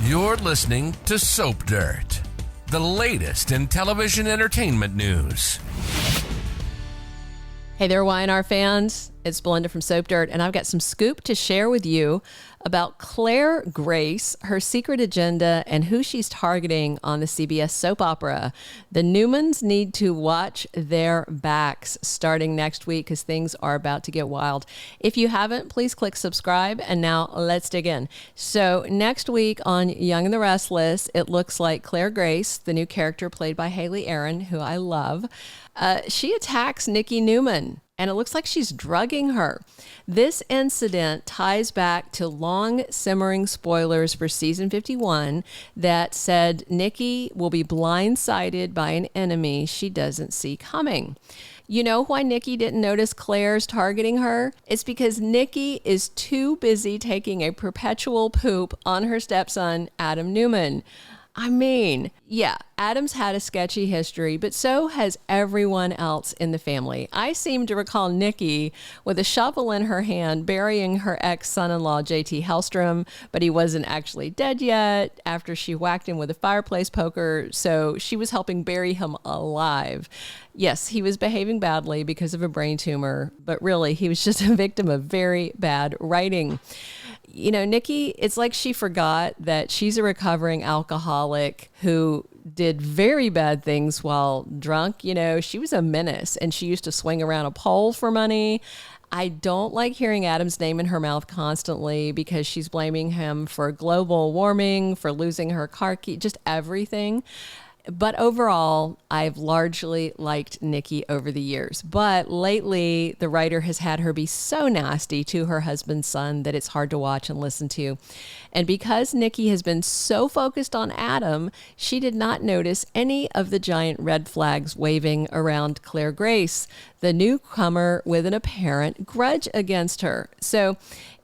You're listening to Soap Dirt, the latest in television entertainment news. Hey there, Y&R fans. It's Belinda from Soap Dirt, and I've got some scoop to share with you about Claire Grace, her secret agenda, and who she's targeting on the CBS soap opera. The Newmans need to watch their backs starting next week because things are about to get wild. If you haven't, please click subscribe, and now let's dig in. So next week on Young and the Restless, it looks like Claire Grace, the new character played by Hayley Erin, who I love, she attacks Nikki Newman. And it looks like she's drugging her. This incident ties back to long simmering spoilers for season 51 that said Nikki will be blindsided by an enemy she doesn't see coming. You know why Nikki didn't notice Claire's targeting her? It's because Nikki is too busy taking a perpetual poop on her stepson, Adam Newman. I mean, yeah, Adam's had a sketchy history, but so has everyone else in the family. I seem to recall Nikki with a shovel in her hand burying her ex-son-in-law, J.T. Hellstrom, but he wasn't actually dead yet after she whacked him with a fireplace poker, so she was helping bury him alive. Yes, he was behaving badly because of a brain tumor, but really, he was just a victim of very bad writing. You know, Nikki, it's like she forgot that she's a recovering alcoholic who did very bad things while drunk. You know, she was a menace and she used to swing around a pole for money. I don't like hearing Adam's name in her mouth constantly because she's blaming him for global warming, for losing her car key, just everything. But overall, I've largely liked Nikki over the years. But lately, the writer has had her be so nasty to her husband's son that it's hard to watch and listen to. And because Nikki has been so focused on Adam, she did not notice any of the giant red flags waving around Claire Grace, the newcomer with an apparent grudge against her. So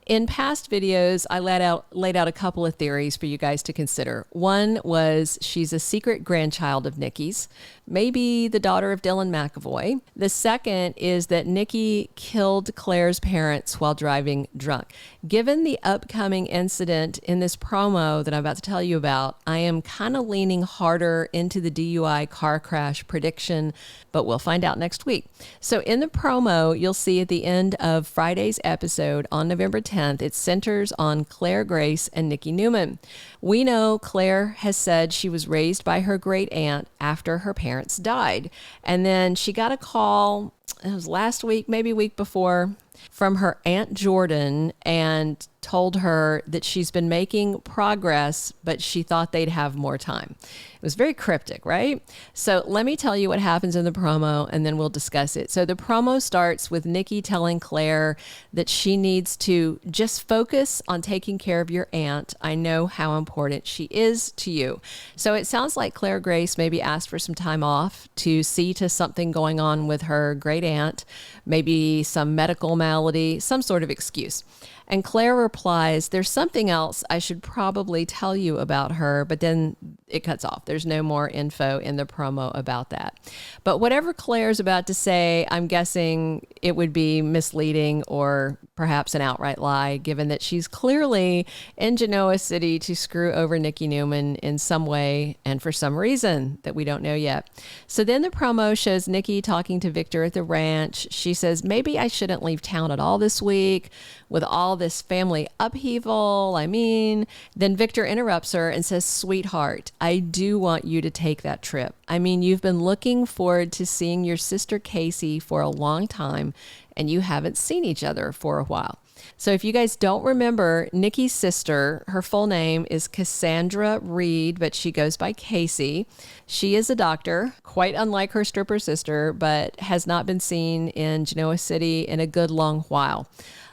in past videos, I laid out a couple of theories for you guys to consider. One was she's a secret grandchild of Nikki's, maybe the daughter of Dylan McAvoy. The second is that Nikki killed Claire's parents while driving drunk. Given the upcoming incident in this promo that I'm about to tell you about, I am kind of leaning harder into the DUI car crash prediction, but we'll find out next week. So in the promo, you'll see at the end of Friday's episode on November 10th, it centers on Claire Grace and Nikki Newman. We know Claire has said she was raised by her great aunt after her parents died. And then she got a call, it was last week, maybe week before, from her Aunt Jordan and told her that she's been making progress, but she thought they'd have more time. It was very cryptic, right? So let me tell you what happens in the promo and then we'll discuss it. So the promo starts with Nikki telling Claire that she needs to just focus on taking care of your aunt. I know how important she is to you. So it sounds like Claire Grace maybe asked for some time off to see to something going on with her great aunt, maybe some medical malady, some sort of excuse. And Claire replies, there's something else I should probably tell you about her, but then it cuts off. There's no more info in the promo about that. But whatever Claire's about to say, I'm guessing it would be misleading or perhaps an outright lie, given that she's clearly in Genoa City to screw over Nikki Newman in some way and for some reason that we don't know yet. So then the promo shows Nikki talking to Victor at the ranch. She says, maybe I shouldn't leave town at all this week with all this family upheaval. Then Victor interrupts her and says, sweetheart, I do want you to take that trip. I mean, you've been looking forward to seeing your sister Casey for a long time and you haven't seen each other for a while. So if you guys don't remember, Nikki's sister, her full name is Cassandra Reed, but she goes by Casey. She is a doctor, quite unlike her stripper sister, but has not been seen in Genoa City in a good long while.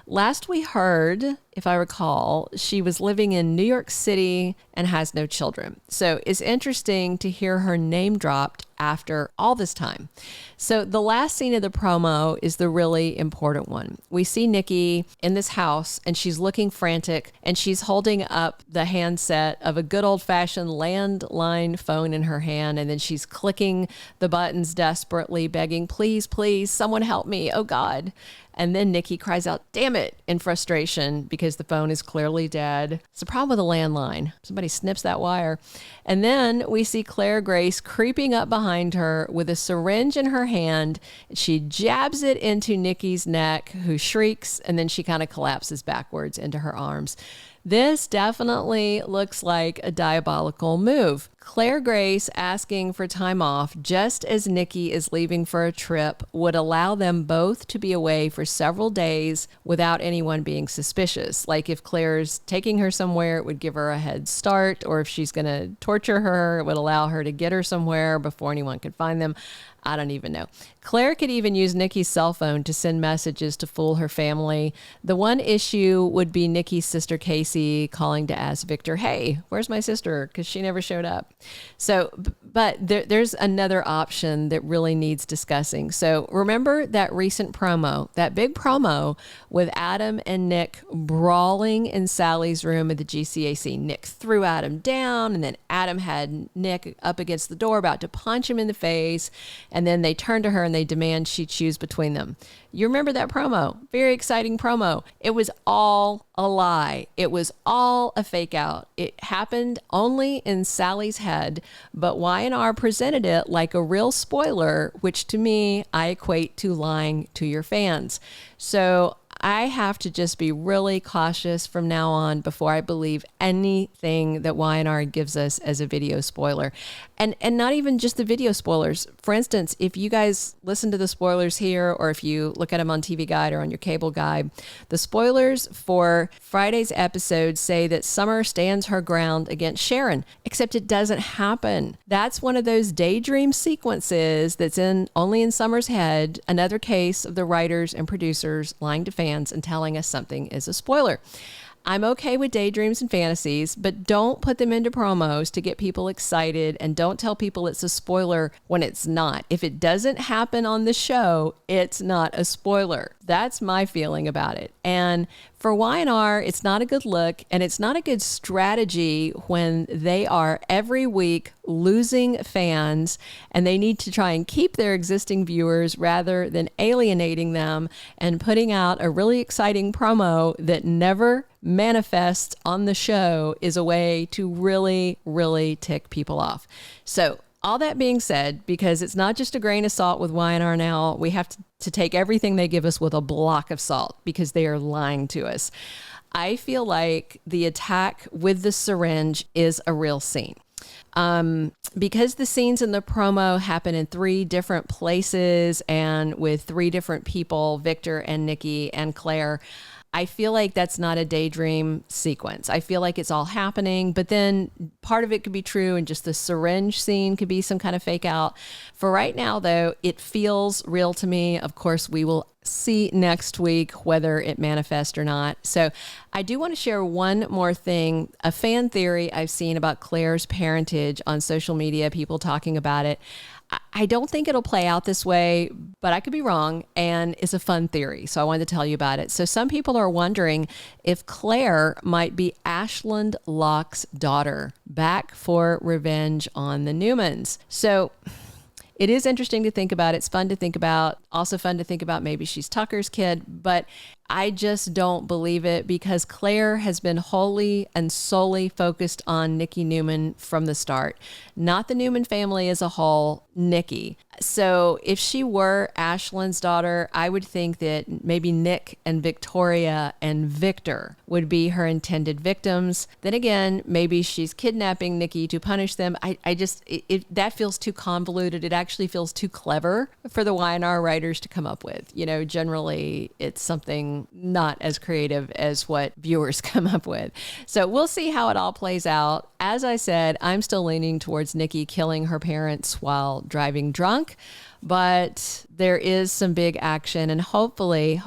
Last we heard, if I recall, she was living in New York City and has no children. So it's interesting to hear her name dropped after all this time. So the last scene of the promo is the really important one. We see Nikki in this house and she's looking frantic and she's holding up the handset of a good old-fashioned landline phone in her hand, and then she's clicking the buttons desperately, begging, please, please, someone help me, oh God. And then Nikki cries out, "Damn it," in frustration because the phone is clearly dead. It's a problem with a landline. Somebody snips that wire. And then we see Claire Grace creeping up behind her with a syringe in her hand. She jabs it into Nikki's neck, who shrieks, and then she kind of collapses backwards into her arms. This definitely looks like a diabolical move. Claire Grace asking for time off just as Nikki is leaving for a trip would allow them both to be away for several days without anyone being suspicious. Like if Claire's taking her somewhere, it would give her a head start, or if she's going to torture her, it would allow her to get her somewhere before anyone could find them. I don't even know. Claire could even use Nikki's cell phone to send messages to fool her family. The one issue would be Nikki's sister Casey calling to ask Victor, "Hey, where's my sister?" Because she never showed up. So, but there's another option that really needs discussing. So remember that recent promo, that big promo with Adam and Nick brawling in Sally's room at the GCAC. Nick threw Adam down, and then Adam had Nick up against the door about to punch him in the face. And then they turn to her and they demand she choose between them. You remember that promo? Very exciting promo. It was all a lie. It was all a fake out. It happened only in Sally's head, but Y&R presented it like a real spoiler, which to me, I equate to lying to your fans. So I have to just be really cautious from now on before I believe anything that Y&R gives us as a video spoiler. And not even just the video spoilers. For instance, if you guys listen to the spoilers here, or if you look at them on TV Guide or on your cable guide, the spoilers for Friday's episode say that Summer stands her ground against Sharon, except it doesn't happen. That's one of those daydream sequences that's only in Summer's head, another case of the writers and producers lying to fans and telling us something is a spoiler. I'm okay with daydreams and fantasies, but don't put them into promos to get people excited, and don't tell people it's a spoiler when it's not. If it doesn't happen on the show, it's not a spoiler. That's my feeling about it. And for Y&R, it's not a good look, and it's not a good strategy when they are every week losing fans and they need to try and keep their existing viewers rather than alienating them and putting out a really exciting promo that never manifests on the show is a way to really, really tick people off. So all that being said, because it's not just a grain of salt with Y&R now, we have to take everything they give us with a block of salt because they are lying to us. I feel like the attack with the syringe is a real scene. Because the scenes in the promo happen in 3 different places and with 3 different people, Victor and Nikki and Claire, I feel like that's not a daydream sequence. I feel like it's all happening, but then part of it could be true and just the syringe scene could be some kind of fake out. For right now, though, it feels real to me. Of course, we will see next week whether it manifests or not. So I do want to share one more thing, a fan theory I've seen about Claire's parentage on social media, people talking about it. I don't think it'll play out this way, but I could be wrong, and it's a fun theory, so I wanted to tell you about it. So some people are wondering if Claire might be Ashland Locke's daughter, back for revenge on the Newmans. So it is interesting to think about. It's fun to think about. Also fun to think about maybe she's Tucker's kid, but I just don't believe it because Claire has been wholly and solely focused on Nikki Newman from the start, not the Newman family as a whole, Nikki. So if she were Ashland's daughter, I would think that maybe Nick and Victoria and Victor would be her intended victims. Then again, maybe she's kidnapping Nikki to punish them. That feels too convoluted. It actually feels too clever for the Y&R writers to come up with. You know, generally it's something not as creative as what viewers come up with. So we'll see how it all plays out. As I said, I'm still leaning towards Nikki killing her parents while driving drunk, but there is some big action, and hopefully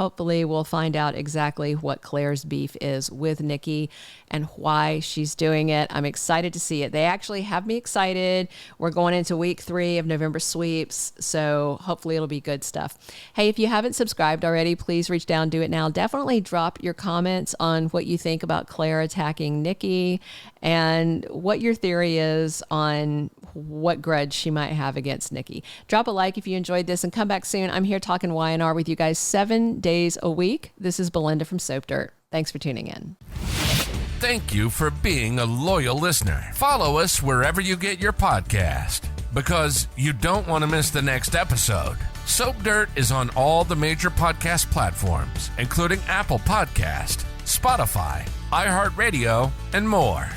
we'll find out exactly what Claire's beef is with Nikki and why she's doing it. I'm excited to see it. They actually have me excited. We're going into week 3 of November sweeps, so hopefully it'll be good stuff. Hey, if you haven't subscribed already, please reach down, do it now. Definitely drop your comments on what you think about Claire attacking Nikki and what your theory is on what grudge she might have against Nikki. Drop a like if you if you enjoyed this, and come back soon. I'm here talking Y&R with you guys 7 days a week. This is Belinda from Soap Dirt. Thanks for tuning in. Thank you for being a loyal listener. Follow us wherever you get your podcast, because you don't want to miss the next episode. Soap Dirt is on all the major podcast platforms, including Apple Podcast, Spotify, iHeartRadio, and more.